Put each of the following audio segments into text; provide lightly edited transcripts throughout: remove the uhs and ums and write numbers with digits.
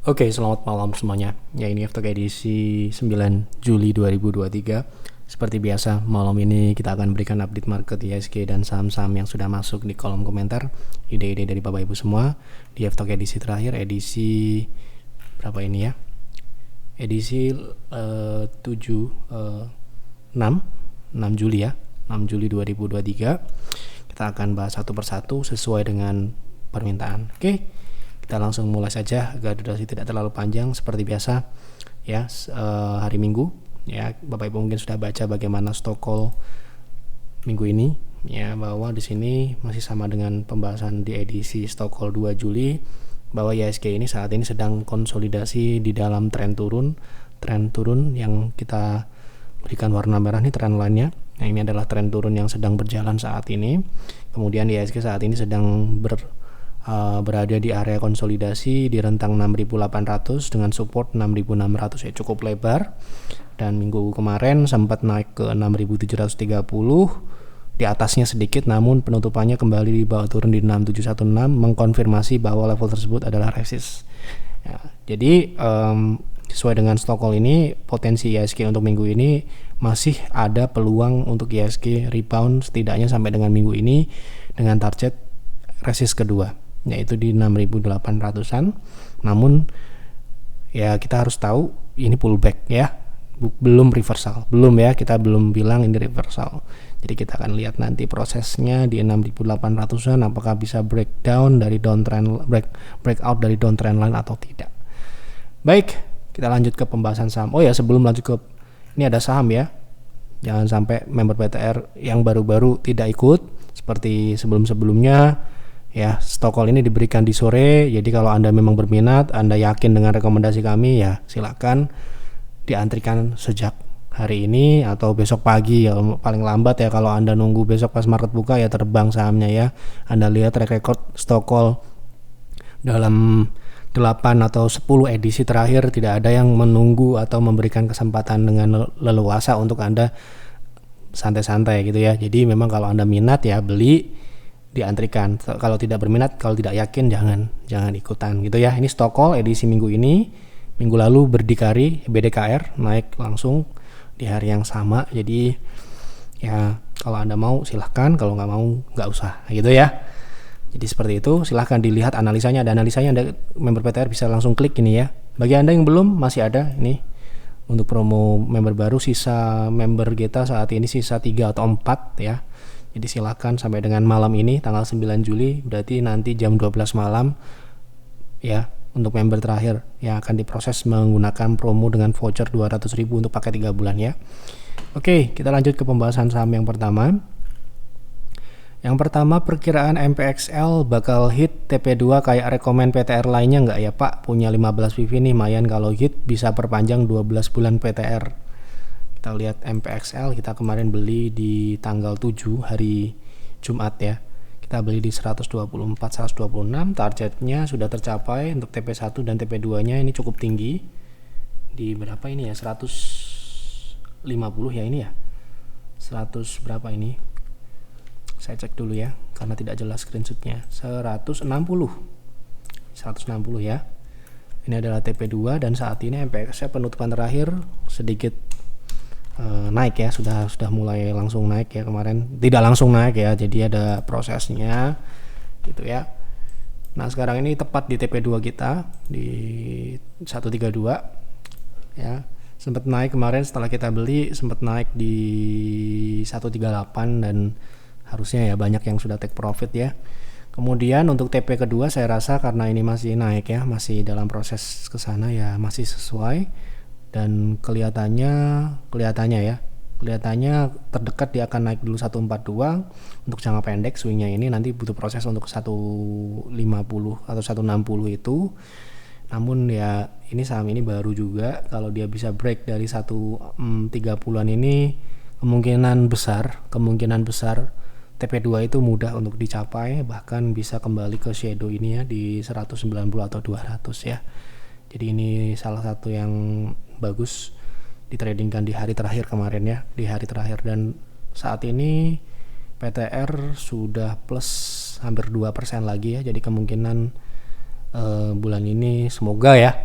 Oke, selamat malam semuanya. Ya, ini After edisi 9 Juli 2023. Seperti biasa, malam ini kita akan berikan update market IHSG dan saham-saham yang sudah masuk di kolom komentar. Ide-ide dari Bapak Ibu semua di After edisi terakhir, edisi berapa ini ya? Edisi 6 Juli ya. 6 Juli 2023. Kita akan bahas satu persatu sesuai dengan permintaan. Oke. Kita langsung mulai saja agar durasi tidak terlalu panjang. Seperti biasa ya, hari Minggu ya, Bapak Ibu mungkin sudah baca bagaimana stock call minggu ini ya, bahwa di sini masih sama dengan pembahasan di edisi stock call 2 Juli bahwa IHSG ini saat ini sedang konsolidasi di dalam tren turun yang kita berikan warna merah nih, tren lainnya. Nah, ini adalah tren turun yang sedang berjalan saat ini. Kemudian IHSG saat ini sedang berada di area konsolidasi di rentang 6.800 dengan support 6.600 ya, cukup lebar. Dan minggu kemarin sempat naik ke 6.730, di atasnya sedikit, namun penutupannya kembali di bawah, turun di 6.716, mengkonfirmasi bahwa level tersebut adalah resist ya. Jadi sesuai dengan stock call ini, potensi IHSG untuk minggu ini masih ada peluang untuk IHSG rebound setidaknya sampai dengan minggu ini dengan target resist kedua, yaitu di 6.800-an. Namun ya kita harus tahu ini pullback ya, belum reversal, belum ya, kita belum bilang ini reversal. Jadi kita akan lihat nanti prosesnya di 6.800-an apakah bisa breakdown dari downtrend, breakout dari downtrend line atau tidak. Baik, kita lanjut ke pembahasan saham. Oh ya, sebelum lanjut ke ini ada saham ya, jangan sampai member PTR yang baru-baru tidak ikut seperti sebelum-sebelumnya. Ya, stock call ini diberikan di sore. Jadi kalau Anda memang berminat, Anda yakin dengan rekomendasi kami, ya silakan diantrikan sejak hari ini atau besok pagi ya, paling lambat ya. Kalau Anda nunggu besok pas market buka ya terbang sahamnya ya. Anda lihat track record stock call dalam 8 atau 10 edisi terakhir, tidak ada yang menunggu atau memberikan kesempatan dengan leluasa untuk Anda santai-santai gitu ya. Jadi memang kalau Anda minat ya beli, diantrikan. Kalau tidak berminat, kalau tidak yakin, jangan ikutan gitu ya. Ini stock call edisi minggu ini. Minggu lalu berdikari BDKR naik langsung di hari yang sama. Jadi ya kalau Anda mau silahkan, kalau nggak mau nggak usah gitu ya. Jadi seperti itu, silahkan dilihat analisanya. Ada analisanya, Anda member PTR bisa langsung klik ini ya. Bagi Anda yang belum, masih ada ini untuk promo member baru. Sisa member kita saat ini sisa 3 atau 4 ya. Jadi silakan sampai dengan malam ini tanggal 9 Juli, berarti nanti jam 12 malam ya, untuk member terakhir yang akan diproses menggunakan promo dengan voucher 200.000 untuk pakai 3 bulan ya. Oke, kita lanjut ke pembahasan saham yang pertama. Yang pertama, perkiraan MPXL bakal hit TP2 kayak rekomen PTR lainnya nggak ya Pak? Punya 15 PV nih, lumayan kalau hit bisa perpanjang 12 bulan PTR. Kita lihat MPXL, kita kemarin beli di tanggal 7 hari Jumat ya. Kita beli di 124-126, targetnya sudah tercapai untuk TP1 dan TP2 nya ini cukup tinggi. Di berapa ini ya? 150 ya ini ya. 100 berapa ini? Saya cek dulu ya, karena tidak jelas screenshotnya. 160 ya. Ini adalah TP2 dan saat ini MPXL penutupan terakhir sedikit naik ya, sudah mulai langsung naik ya, kemarin tidak langsung naik ya, jadi ada prosesnya gitu ya. Nah sekarang ini tepat di TP2 kita di 132 ya, sempat naik kemarin setelah kita beli, sempat naik di 138 dan harusnya ya banyak yang sudah take profit ya. Kemudian untuk TP kedua saya rasa karena ini masih naik ya, masih dalam proses ke sana ya, masih sesuai. Dan kelihatannya terdekat dia akan naik dulu 142 untuk jangka pendek. Swingnya ini nanti butuh proses untuk 150 atau 160 itu. Namun ya ini saham ini baru juga, kalau dia bisa break dari 130-an ini kemungkinan besar TP2 itu mudah untuk dicapai, bahkan bisa kembali ke shadow ini ya di 190 atau 200 ya. Jadi ini salah satu yang bagus ditradingkan di hari terakhir kemarin ya, di hari terakhir. Dan saat ini PTR sudah plus hampir 2% lagi ya, jadi kemungkinan bulan ini. Semoga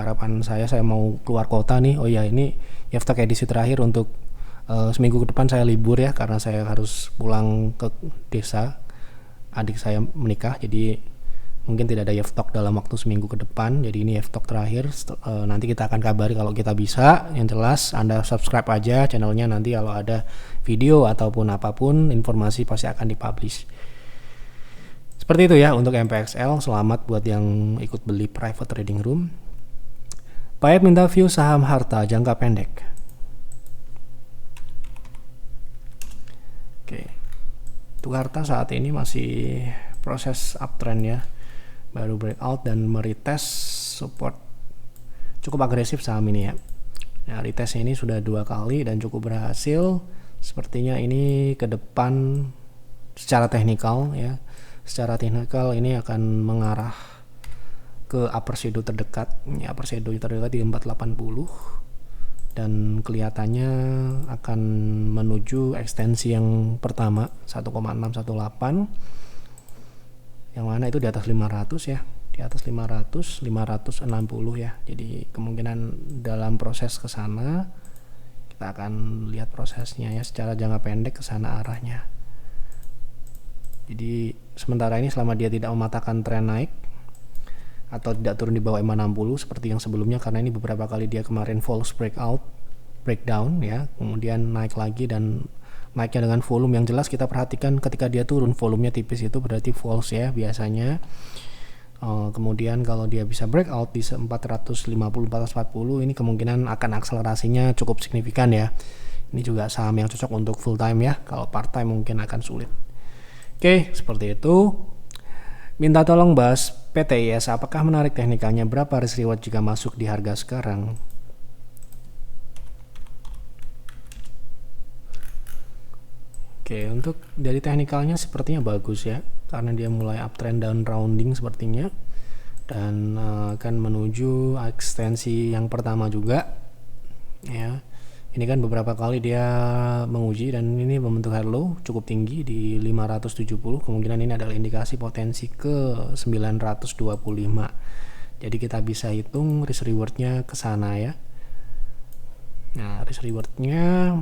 harapan saya mau keluar kota nih. Oh ya, ini Yeftok edisi terakhir untuk seminggu ke depan saya libur ya, karena saya harus pulang ke desa, adik saya menikah, jadi mungkin tidak ada Yeftok dalam waktu seminggu ke depan. Jadi ini Yeftok terakhir. Nanti kita akan kabari kalau kita bisa. Yang jelas Anda subscribe aja channelnya, nanti kalau ada video ataupun apapun informasi pasti akan dipublish. Seperti itu ya untuk MPXL. Selamat buat yang ikut beli private trading room. Payet minta view saham harta jangka pendek. Oke, untuk harta saat ini masih proses uptrend ya, baru breakout dan meretest support cukup agresif saham ini ya. Nah, retestnya ini sudah 2 kali dan cukup berhasil. Sepertinya ini ke depan secara teknikal ya, secara teknikal ini akan mengarah ke upper shadow terdekat. Ini upper shadow terdekat di 480 dan kelihatannya akan menuju ekstensi yang pertama 1,618, yang mana itu di atas 500 ya, di atas 560 ya. Jadi kemungkinan dalam proses ke sana, kita akan lihat prosesnya ya, secara jangka pendek ke sana arahnya. Jadi sementara ini selama dia tidak mematahkan tren naik atau tidak turun di bawah 560 seperti yang sebelumnya, karena ini beberapa kali dia kemarin false breakdown ya, kemudian naik lagi, dan naiknya dengan volume yang jelas kita perhatikan ketika dia turun volumenya tipis, itu berarti false ya biasanya. Kemudian kalau dia bisa breakout di 450-440, ini kemungkinan akan akselerasinya cukup signifikan ya. Ini juga saham yang cocok untuk full time ya, kalau part time mungkin akan sulit. Oke, seperti itu. Minta tolong bahas PTIS, apakah menarik teknikalnya, berapa risk reward jika masuk di harga sekarang. Oke, untuk dari teknikalnya sepertinya bagus ya, karena dia mulai uptrend down rounding sepertinya, dan akan menuju ekstensi yang pertama juga ya. Ini kan beberapa kali dia menguji dan ini membentuk high low cukup tinggi di 570. Kemungkinan ini adalah indikasi potensi ke 925. Jadi kita bisa hitung risk rewardnya ke sana ya. Nah, risk rewardnya,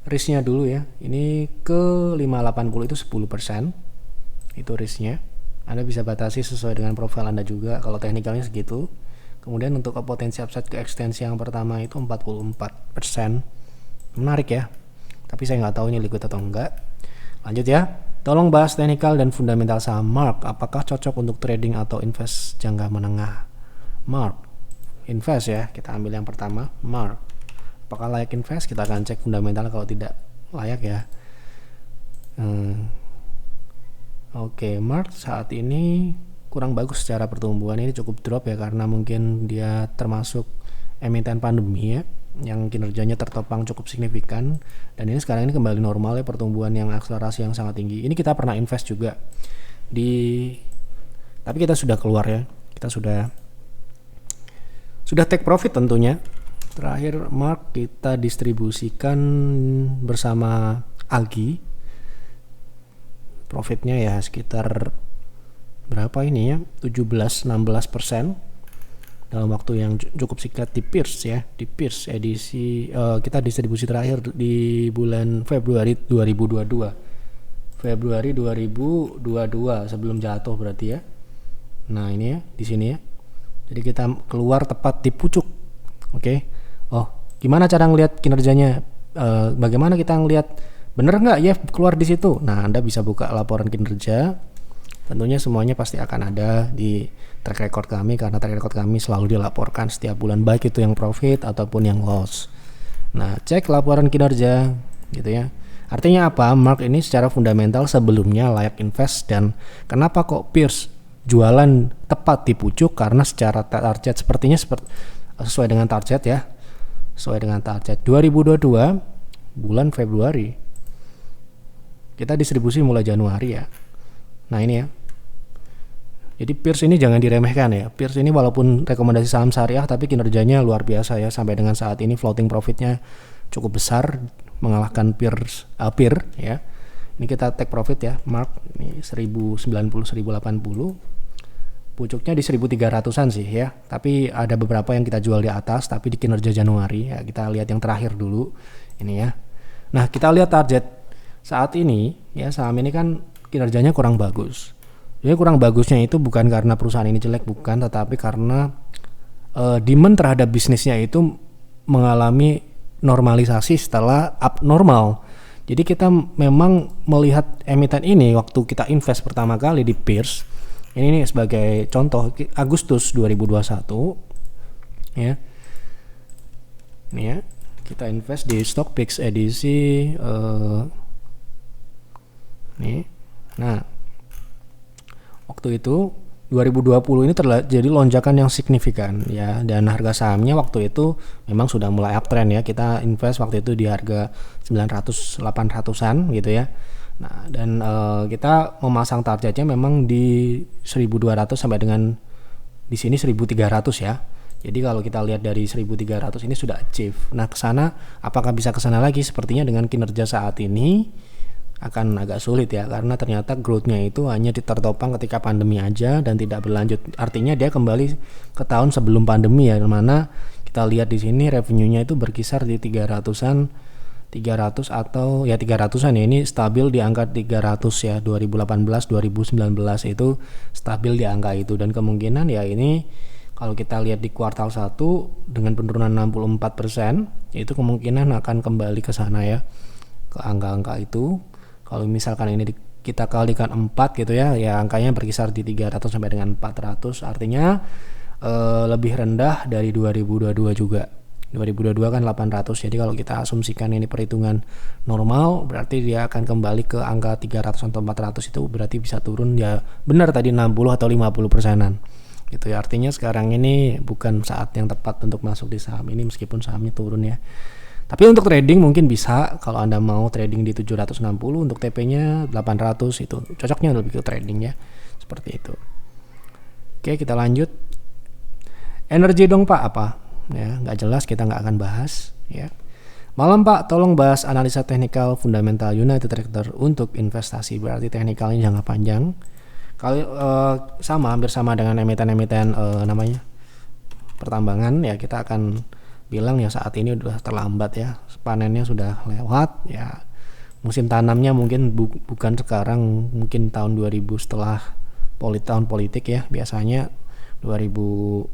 risknya dulu ya, ini ke 580 itu 10%, itu risknya. Anda bisa batasi sesuai dengan profil Anda juga, kalau teknikalnya segitu. Kemudian untuk potensi upside ke ekstensi yang pertama itu 44%, menarik ya, tapi saya nggak tahu ini liquid atau enggak. Lanjut ya, tolong bahas teknikal dan fundamental saham Mark, apakah cocok untuk trading atau invest jangka menengah. Mark, invest ya, kita ambil yang pertama, Mark. Apakah layak invest? Kita akan cek fundamental, kalau tidak layak ya. Oke, Mark saat ini kurang bagus secara pertumbuhan, ini cukup drop ya, karena mungkin dia termasuk emiten pandemi ya, yang kinerjanya tertopang cukup signifikan, dan ini sekarang ini kembali normal ya, pertumbuhan yang akselerasi yang sangat tinggi. Ini kita pernah invest juga tapi kita sudah keluar ya, kita sudah take profit tentunya. Terakhir Mark kita distribusikan bersama Agi, profitnya ya sekitar berapa ini ya, 17-16% dalam waktu yang cukup singkat di Pierce ya, di Pierce edisi kita distribusi terakhir di bulan Februari 2022 sebelum jatuh berarti ya. Nah ini ya di sini ya, jadi kita keluar tepat di pucuk. Oke. Oh, gimana cara ngelihat kinerjanya? Bagaimana kita ngelihat bener nggak ya keluar di situ? Nah, Anda bisa buka laporan kinerja. Tentunya semuanya pasti akan ada di track record kami, karena track record kami selalu dilaporkan setiap bulan, baik itu yang profit ataupun yang loss. Nah, cek laporan kinerja gitu ya. Artinya apa? Mark ini secara fundamental sebelumnya layak invest, dan kenapa kok Pierce jualan tepat di pucuk? Karena secara target sepertinya sesuai dengan target ya. Sesuai dengan target 2022 bulan Februari. Kita distribusi mulai Januari ya. Nah ini ya. Jadi Pierce ini jangan diremehkan ya. Pierce ini walaupun rekomendasi saham syariah, tapi kinerjanya luar biasa ya. Sampai dengan saat ini floating profitnya cukup besar, mengalahkan peer ya. Ini kita take profit ya, mark ini 1090 1080. Pucuknya di 1300-an sih ya. Tapi ada beberapa yang kita jual di atas tapi di kinerja Januari ya. Kita lihat yang terakhir dulu ini ya. Nah, kita lihat target saat ini ya, saham ini kan kinerjanya kurang bagus. Jadi kurang bagusnya itu bukan karena perusahaan ini jelek, bukan, tetapi karena demand terhadap bisnisnya itu mengalami normalisasi setelah abnormal. Jadi kita memang melihat emiten ini waktu kita invest pertama kali di Pierce. Ini sebagai contoh Agustus 2021 ya. Ini ya, kita invest di Stockpicks edisi nih. Nah, waktu itu 2020 ini terjadi lonjakan yang signifikan ya, dan harga sahamnya waktu itu memang sudah mulai uptrend ya. Kita invest waktu itu di harga 900-800an gitu ya. Nah, dan kita memasang targetnya memang di 1200 sampai dengan di sini 1300 ya. Jadi kalau kita lihat dari 1300 ini sudah achieve. Nah, ke sana apakah bisa ke sana lagi? Sepertinya dengan kinerja saat ini akan agak sulit ya, karena ternyata growth-nya itu hanya tertopang ketika pandemi aja dan tidak berlanjut. Artinya dia kembali ke tahun sebelum pandemi ya, mana kita lihat di sini revenue-nya itu berkisar di 300 atau ya 300-an ya, ini stabil di angka 300 ya. 2018 2019 itu stabil di angka itu, dan kemungkinan ya ini kalau kita lihat di kuartal 1 dengan penurunan 64%, itu kemungkinan akan kembali ke sana ya, ke angka-angka itu. Kalau misalkan ini kita kalikan 4 gitu ya, ya angkanya berkisar di 300 sampai dengan 400, artinya lebih rendah dari 2022 juga. 2022 kan 800, jadi kalau kita asumsikan ini perhitungan normal, berarti dia akan kembali ke angka 300 atau 400, itu berarti bisa turun ya, benar tadi 60 atau 50%-an gitu ya. Artinya sekarang ini bukan saat yang tepat untuk masuk di saham ini meskipun sahamnya turun ya. Tapi untuk trading mungkin bisa, kalau Anda mau trading di 760, untuk TP-nya 800, itu cocoknya lebih ke trading ya, seperti itu. Oke, kita lanjut. Energi dong Pak, apa? Ya, nggak jelas, kita nggak akan bahas ya. Malam Pak, tolong bahas analisa teknikal fundamental United Tractor untuk investasi. Berarti teknikalnya jangka panjang. Kalau hampir sama dengan emiten-emiten namanya pertambangan ya, kita akan bilang ya saat ini udah terlambat ya, panennya sudah lewat ya. Musim tanamnya mungkin bukan sekarang, mungkin tahun 2000 setelah tahun politik ya, biasanya 2025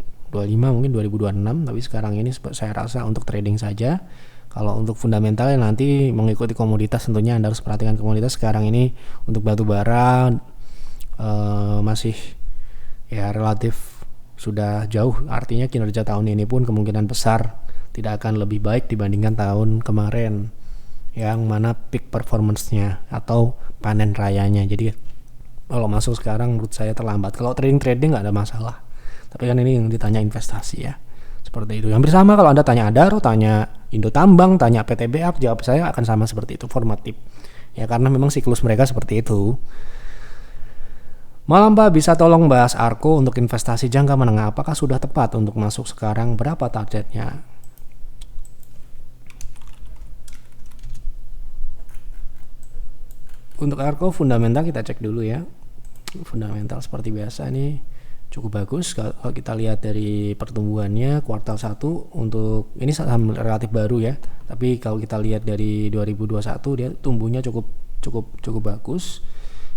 mungkin 2026, tapi sekarang ini saya rasa untuk trading saja. Kalau untuk fundamentalnya nanti mengikuti komoditas, tentunya Anda harus perhatikan komoditas. Sekarang ini untuk batu bara masih ya relatif sudah jauh, artinya kinerja tahun ini pun kemungkinan besar tidak akan lebih baik dibandingkan tahun kemarin yang mana peak performance-nya atau panen rayanya. Jadi kalau masuk sekarang menurut saya terlambat. Kalau trading nggak ada masalah, tapi kan ini yang ditanya investasi ya, seperti itu. Hampir sama kalau Anda tanya Adaro, tanya Indo Tambang, tanya PTBA, jawab saya akan sama seperti itu, formatif ya, karena memang siklus mereka seperti itu. Malam Pak, bisa tolong bahas Arko untuk investasi jangka menengah, apakah sudah tepat untuk masuk sekarang, berapa targetnya? Untuk Arko fundamental kita cek dulu ya. Fundamental seperti biasa nih cukup bagus. Kalau kita lihat dari pertumbuhannya kuartal 1, untuk ini saham relatif baru ya, tapi kalau kita lihat dari 2021 dia tumbuhnya cukup bagus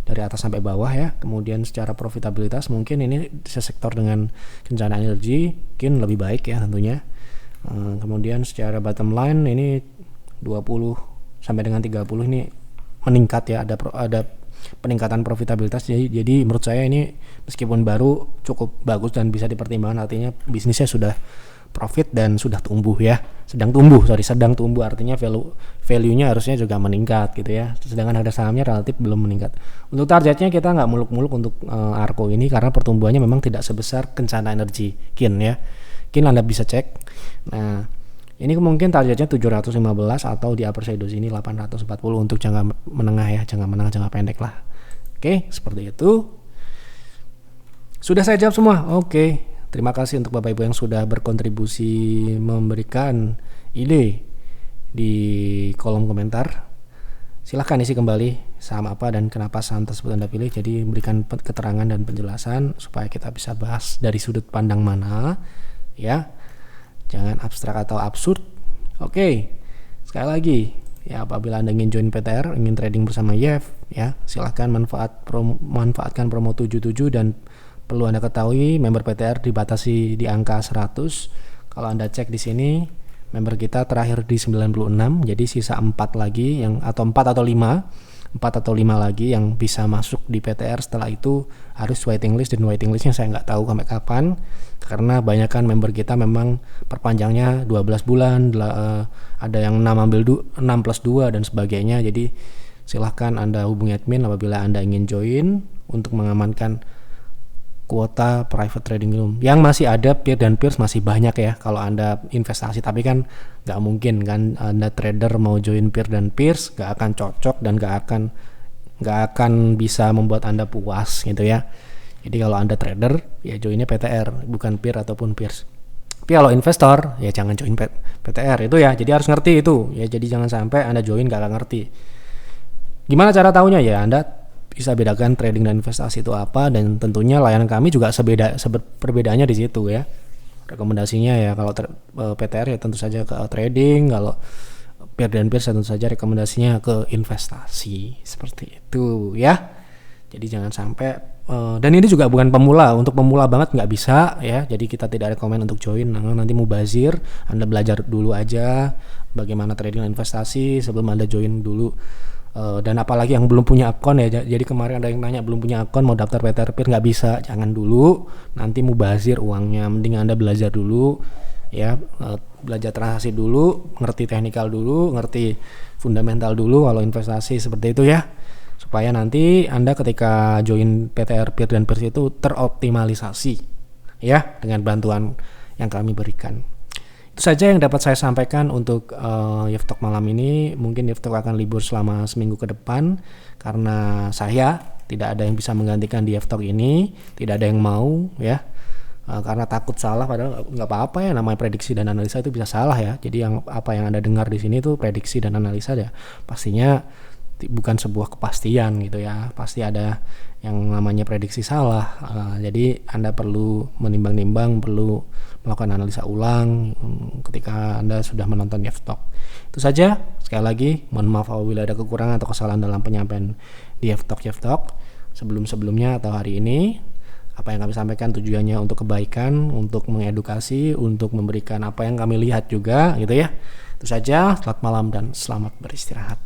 dari atas sampai bawah ya. Kemudian secara profitabilitas mungkin ini sektor dengan kencana energi mungkin lebih baik ya tentunya. Kemudian secara bottom line ini 20 sampai dengan 30 ini meningkat ya, ada peningkatan profitabilitas. Jadi menurut saya ini meskipun baru cukup bagus dan bisa dipertimbangkan, artinya bisnisnya sudah profit dan sudah tumbuh ya, sedang tumbuh, artinya value-nya harusnya juga meningkat gitu ya, sedangkan harga sahamnya relatif belum meningkat. Untuk targetnya kita nggak muluk-muluk untuk Arko ini karena pertumbuhannya memang tidak sebesar Kencana Energi Kin ya. Kin Anda bisa cek. Nah, ini kemungkinan targetnya 715 atau di upper shadow sini 840 untuk jangka menengah ya, jangka pendek lah. Oke, seperti itu. Sudah saya jawab semua. Oke. Terima kasih untuk Bapak Ibu yang sudah berkontribusi memberikan ide di kolom komentar. Silahkan isi kembali saham apa dan kenapa saham tersebut Anda pilih. Jadi berikan keterangan dan penjelasan supaya kita bisa bahas dari sudut pandang mana, ya. Jangan abstrak atau absurd. Oke. Sekali lagi, ya, apabila Anda ingin join PTR, ingin trading bersama YEF, ya, silahkan manfaatkan promo 77, dan perlu Anda ketahui member PTR dibatasi di angka 100. Kalau Anda cek di sini, member kita terakhir di 96, jadi sisa 4 lagi atau 4 atau 5 lagi yang bisa masuk di PTR. Setelah itu harus waiting list, dan waiting listnya saya nggak tahu sampai kapan, karena banyak kan member kita memang perpanjangnya 12 bulan, ada yang 6+2 dan sebagainya. Jadi silahkan Anda hubungi admin apabila Anda ingin join untuk mengamankan kuota private trading room. Yang masih ada peer dan peers masih banyak ya kalau Anda investasi, tapi kan nggak mungkin kan Anda trader mau join peer dan peers, nggak akan cocok dan nggak akan bisa membuat Anda puas gitu ya. Jadi kalau Anda trader ya joinnya PTR, bukan peer ataupun peers. Tapi kalau investor ya jangan join PTR itu ya. Jadi harus ngerti itu ya. Jadi jangan sampai Anda join nggak akan ngerti. Gimana cara tahunya ya? Anda bisa bedakan trading dan investasi itu apa, dan tentunya layanan kami juga perbedaannya di situ ya. Rekomendasinya ya kalau PTR ya tentu saja ke trading, kalau peer dan peers tentu saja rekomendasinya ke investasi, seperti itu ya. Jadi jangan sampai dan ini juga bukan pemula, untuk pemula banget nggak bisa ya. Jadi kita tidak rekomend untuk join, nanti mubazir. Anda belajar dulu aja bagaimana trading dan investasi sebelum Anda join dulu. Dan apalagi yang belum punya akun ya, jadi kemarin ada yang nanya belum punya akun mau daftar PTR peer, nggak bisa, jangan dulu, nanti mubazir uangnya. Mending Anda belajar dulu ya, belajar transaksi dulu, ngerti teknikal dulu, ngerti fundamental dulu kalau investasi, seperti itu ya, supaya nanti Anda ketika join PTR peer dan peers itu teroptimalisasi ya dengan bantuan yang kami berikan. Itu saja yang dapat saya sampaikan untuk YEF Talk malam ini. Mungkin YEF Talk akan libur selama seminggu ke depan karena saya tidak ada yang bisa menggantikan di YEF Talk ini, tidak ada yang mau ya, karena takut salah. Padahal nggak apa-apa ya, namanya prediksi dan analisa itu bisa salah ya. Jadi apa yang Anda dengar di sini itu prediksi dan analisa ya, pastinya bukan sebuah kepastian gitu ya, pasti ada yang namanya prediksi salah. Jadi Anda perlu menimbang-nimbang, perlu melakukan analisa ulang ketika Anda sudah menonton YEF Talk. Itu saja. Sekali lagi mohon maaf apabila ada kekurangan atau kesalahan dalam penyampaian di YEF Talk sebelumnya atau hari ini. Apa yang kami sampaikan tujuannya untuk kebaikan, untuk mengedukasi, untuk memberikan apa yang kami lihat juga gitu ya. Itu saja. Selamat malam dan selamat beristirahat.